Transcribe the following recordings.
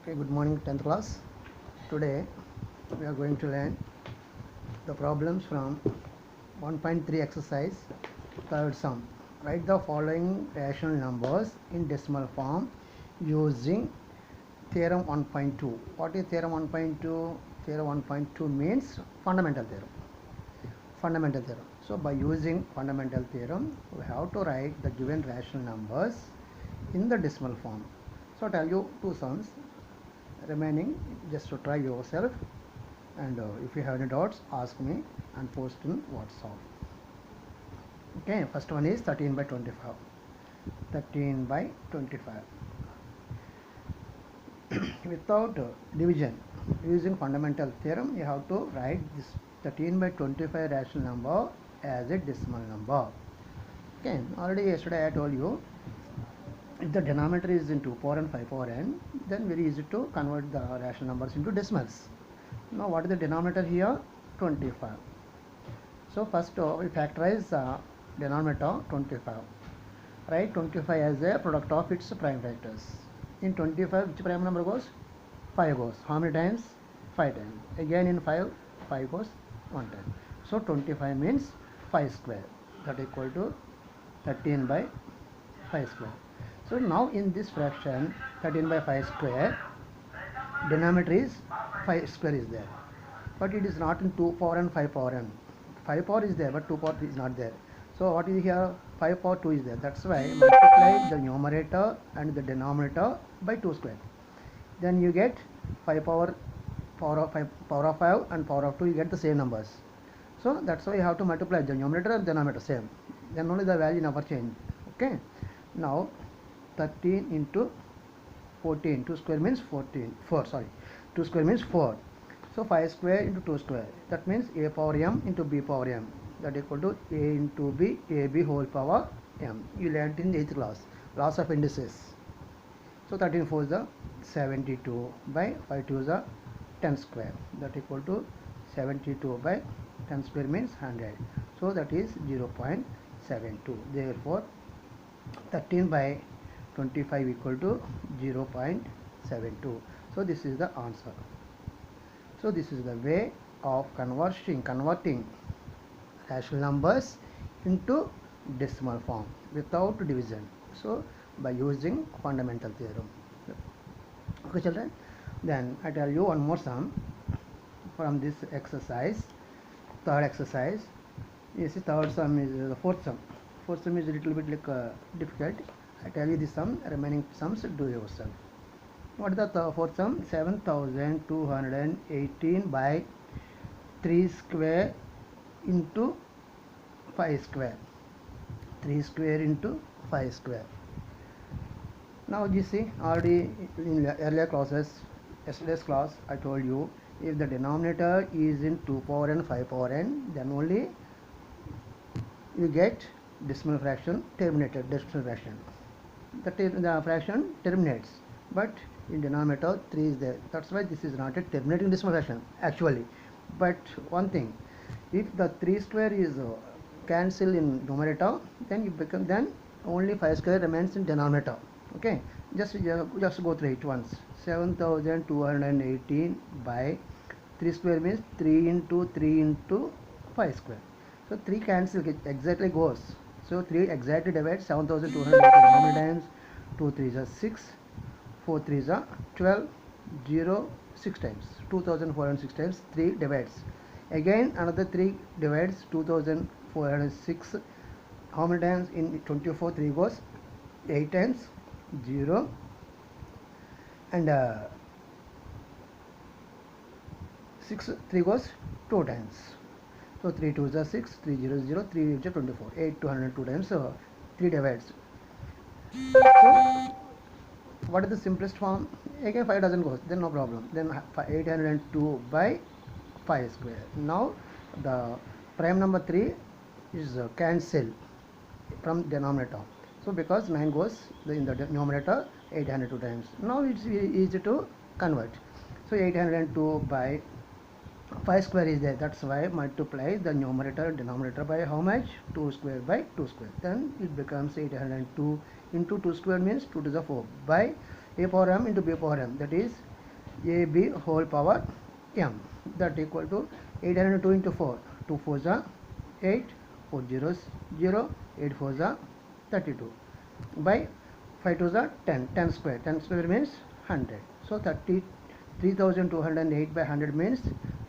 Okay, good morning 10th class. Today we are going to learn the problems from 1.3 exercise, third sum. Write the following rational numbers in decimal form using theorem 1.2. What is theorem 1.2? Theorem 1.2 means fundamental theorem. Fundamental theorem. So by using fundamental theorem, we have to write the given rational numbers in the decimal form. So I'll tell you two sums remaining, just to try yourself, and if you have any doubts, ask me and post in WhatsApp. Okay, first one is 13 by 25. 13 by 25. Without division, using fundamental theorem, you have to write this 13 by 25 rational number as a decimal number. Okay, already yesterday I told you, if the denominator is in 2 power and 5 power n, then very easy to convert the rational numbers into decimals. Now what is the denominator here? 25. So first we factorize denominator 25. Write 25 as a product of its prime factors. In 25, which prime number goes? 5 goes. How many times? 5 times. Again in 5 goes 1 time. So 25 means 5 square. That equal to 13 by 5 square. So now in this fraction 13 by 5 square, denominator is 5 square is there, but it is not in 2 power and 5 power n. 5 power is there, but 2 power is not there. So what is here? 5 power 2 is there. That's why multiply the numerator and the denominator by 2 square. Then you get 5 power of 5 and power of 2. You get the same numbers. So that's why you have to multiply the numerator and denominator same. Then only the value never change. Okay. Now 13 into 14, 2 square means 2 square means 4. So 5 square into 2 square, that means a power m into b power m, that equal to a into b, ab whole power m. You learnt in 8th class, laws of indices. So 13 4 is the 72 by 5 2 is the 10 square, that equal to 72 by 10 square means 100. So that is 0.72. Therefore 13 by 25 equal to 0.72. So this is the answer. So this is the way of converting rational numbers into decimal form without division. So by using fundamental theorem. Okay children, then I tell you one more sum from this exercise, third exercise. You see, third sum is the fourth sum. Fourth sum is a little bit like difficult. I tell you the sum, remaining sums do yourself. What is the fourth sum? 7218 by 3 square into 5 square. 3 square into 5 square. Now you see, already in earlier classes, yesterday's class, I told you, if the denominator is in 2 power n, 5 power n, then only you get decimal fraction terminated, decimal fraction. The fraction terminates, but in denominator 3 is there. That's why this is not a terminating decimal fraction actually. But one thing, if the 3 square is cancelled in numerator, then only 5 square remains in denominator. Okay, just go through it once. 7218 by 3 square means 3 into 5 square. So 3 cancel, exactly goes. So 3 exactly divides 7218. How many times? 2 3s are 6, 4 3s are 12, 0 6 times. 2406 times 3 divides. Again another 3 divides 2406. How many times? In 24 3 goes 8 times, 0, and 6 3 goes 2 times. So 3 2s are 6, 3 0 0, 3 is 24, 8 202 times. So 3 divides. So what is the simplest form? Again 5 doesn't go, then no problem. Then 802 by 5 square. Now the prime number 3 is cancelled from denominator. So because 9 goes in the numerator 802 times. Now it's easy to convert. So 802 by 5 square is there. That's why multiply the numerator and denominator by how much? 2 square by 2 square. Then it becomes 802 into 2 square means 2 to the 4 by a power m into b power m. That is AB whole power m, that equal to 802 into 4, 2 4s are 8, 4 zeros 0, 8 4s are 32, by 5 2s are 10, 10 square, 10 square means 100. So 3208 by 100 means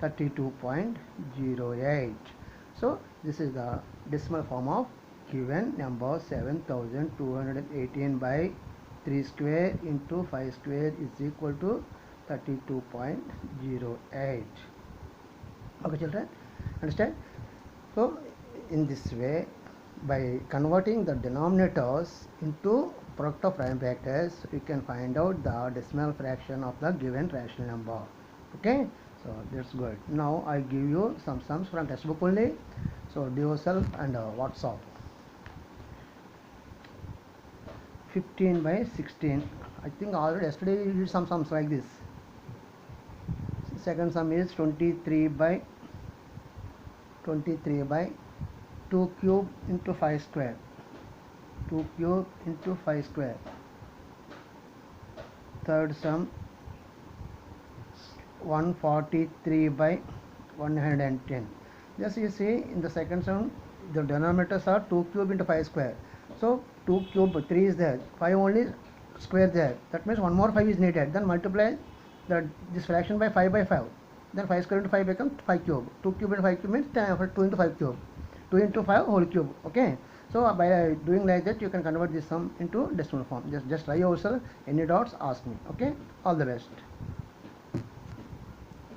32.08. So this is the decimal form of given number 7218 by 3 square into 5 square is equal to 32.08. Okay children, understand? So in this way, by converting the denominators into product of prime factors, we can find out the decimal fraction of the given rational number. Okay, so that's good. Now I give you some sums from textbook only. So do yourself and WhatsApp. 15 by 16. I think already yesterday you did some sums like this. Second sum is 23 by 2 cube into 5 square. 2 cube into 5 square. Third sum 143 by 110. Just you see in the second sum the denominators are 2 cube into 5 square. So 2 cube 3 is there, 5 only square there. That means one more 5 is needed. Then multiply this fraction by 5 by 5. Then 5 square into 5 becomes 5 cube. 2 cube into 5 cube means 2 into 5 cube. 2 into 5 whole cube. Okay. So by doing like that, you can convert this sum into decimal form. Just try yourself. Any doubts, ask me. Okay. All the best.